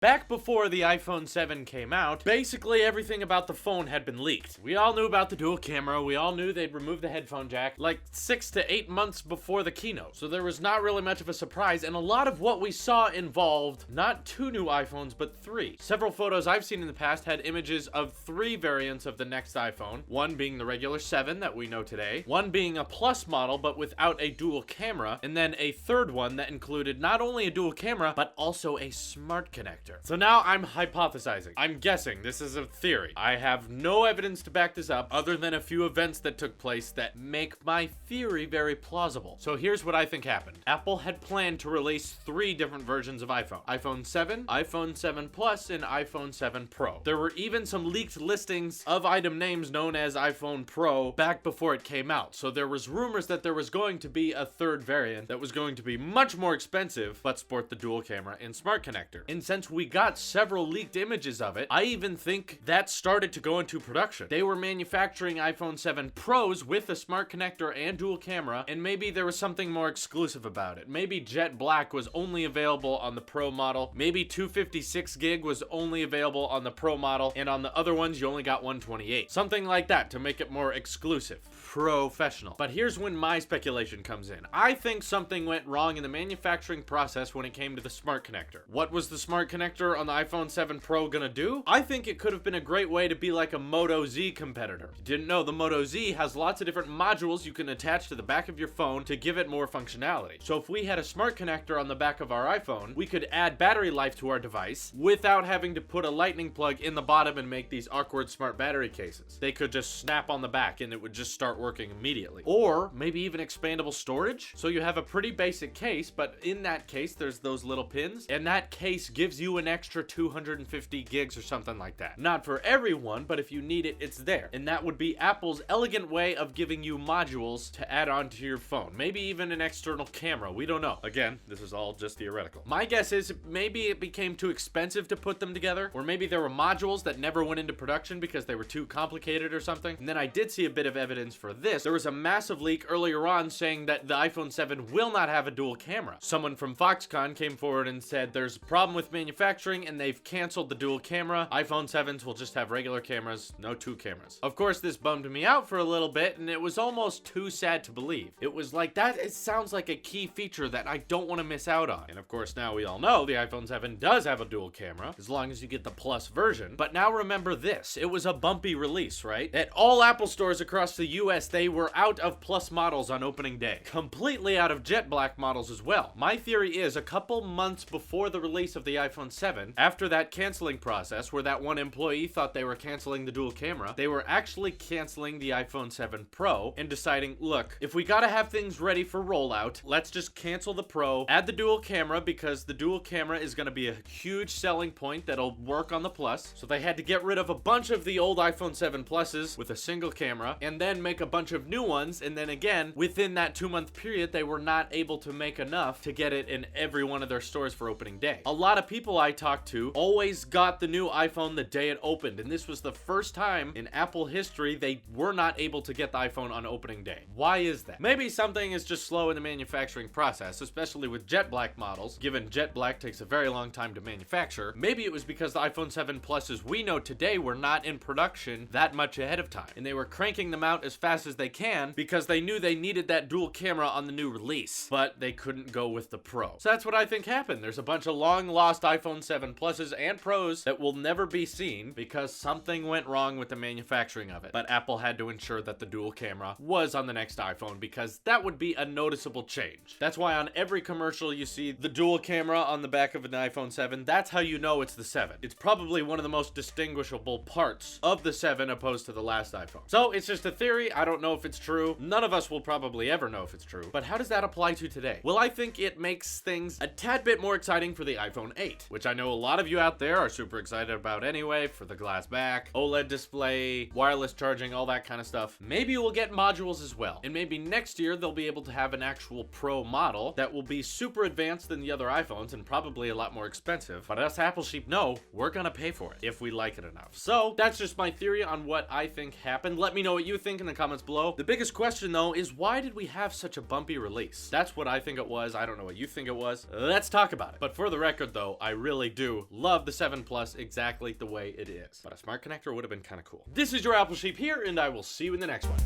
Back before the iPhone 7 came out, basically everything about the phone had been leaked. We all knew about the dual camera, we all knew they'd remove the headphone jack like 6 to 8 months before the keynote. So there was not really much of a surprise, and a lot of what we saw involved not 2 new iPhones, but 3. Several photos I've seen in the past had images of 3 variants of the next iPhone, one being the regular 7 that we know today, one being a Plus model but without a dual camera, and then a third one that included not only a dual camera, but also a smart connector. So now I'm hypothesizing. I'm guessing. This is a theory. I have no evidence to back this up other than a few events that took place that make my theory very plausible. So here's what I think happened. Apple had planned to release 3 different versions of iPhone. iPhone 7, iPhone 7 Plus, and iPhone 7 Pro. There were even some leaked listings of item names known as iPhone Pro back before it came out. So there was rumors that there was going to be a third variant that was going to be much more expensive, but sport the dual camera and smart connector. And since we got several leaked images of it, I even think that started to go into production. They were manufacturing iPhone 7 Pros with a smart connector and dual camera, and maybe there was something more exclusive about it. Maybe Jet Black was only available on the Pro model. Maybe 256 gig was only available on the Pro model, and on the other ones you only got 128. Something like that to make it more exclusive. Professional. But here's when my speculation comes in. I think something went wrong in the manufacturing process when it came to the smart connector. What was the smart connector on the iPhone 7 Pro gonna do? I think it could have been a great way to be like a Moto Z competitor. If you didn't know, the Moto Z has lots of different modules you can attach to the back of your phone to give it more functionality. So if we had a smart connector on the back of our iPhone, we could add battery life to our device without having to put a lightning plug in the bottom and make these awkward smart battery cases. They could just snap on the back and it would just start working immediately. Or maybe even expandable storage. So you have a pretty basic case, but in that case there's those little pins, and that case gives you an extra 250 gigs or something like that. Not for everyone, but if you need it, it's there. And that would be Apple's elegant way of giving you modules to add onto your phone. Maybe even an external camera. We don't know. Again, this is all just theoretical. My guess is maybe it became too expensive to put them together, or maybe there were modules that never went into production because they were too complicated or something. And then I did see a bit of evidence for this. There was a massive leak earlier on saying that the iPhone 7 will not have a dual camera. Someone from Foxconn came forward and said there's a problem with manufacturing and they've canceled the dual camera. iPhone 7s will just have regular cameras, no 2 cameras. Of course, this bummed me out for a little bit, and it was almost too sad to believe. It was like, it sounds like a key feature that I don't want to miss out on. And of course, now we all know the iPhone 7 does have a dual camera, as long as you get the Plus version. But now remember this, it was a bumpy release, right? At all Apple stores across the US, they were out of Plus models on opening day. Completely out of Jet Black models as well. My theory is a couple months before the release of the iPhone 7, after that canceling process where that one employee thought they were canceling the dual camera, they were actually canceling the iPhone 7 Pro and deciding, look, if we gotta have things ready for rollout, let's just cancel the Pro, add the dual camera because the dual camera is gonna be a huge selling point that'll work on the Plus. So they had to get rid of a bunch of the old iPhone 7 Pluses with a single camera and then make a bunch of new ones, and then again, within that 2-month period, they were not able to make enough to get it in every one of their stores for opening day. A lot of people I talked to always got the new iPhone the day it opened, and this was the first time in Apple history they were not able to get the iPhone on opening day. Why is that? Maybe something is just slow in the manufacturing process, especially with Jet Black models, given Jet Black takes a very long time to manufacture. Maybe it was because the iPhone 7 Pluses we know today were not in production that much ahead of time, and they were cranking them out as fast as they can because they knew they needed that dual camera on the new release, but they couldn't go with the Pro. So that's what I think happened. There's a bunch of long lost iPhone 7 Pluses and Pros that will never be seen because something went wrong with the manufacturing of it. But Apple had to ensure that the dual camera was on the next iPhone because that would be a noticeable change. That's why on every commercial you see the dual camera on the back of an iPhone 7. That's how you know it's the 7. It's probably one of the most distinguishable parts of the 7 opposed to the last iPhone. So it's just a theory. I don't know if it's true. None of us will probably ever know if it's true. But how does that apply to today? Well, I think it makes things a tad bit more exciting for the iPhone 8, which I know a lot of you out there are super excited about anyway, for the glass back, OLED display, wireless charging, all that kind of stuff. Maybe we'll get modules as well. And maybe next year they'll be able to have an actual Pro model that will be super advanced than the other iPhones and probably a lot more expensive. But us Apple sheep know we're gonna pay for it if we like it enough. So that's just my theory on what I think happened. Let me know what you think in the comments below. The biggest question though is, why did we have such a bumpy release? That's what I think it was. I don't know what you think it was. Let's talk about it. But for the record though, I really really do love the 7 Plus exactly the way it is. But a smart connector would have been kind of cool. This is your Apple Sheep here, and I will see you in the next one.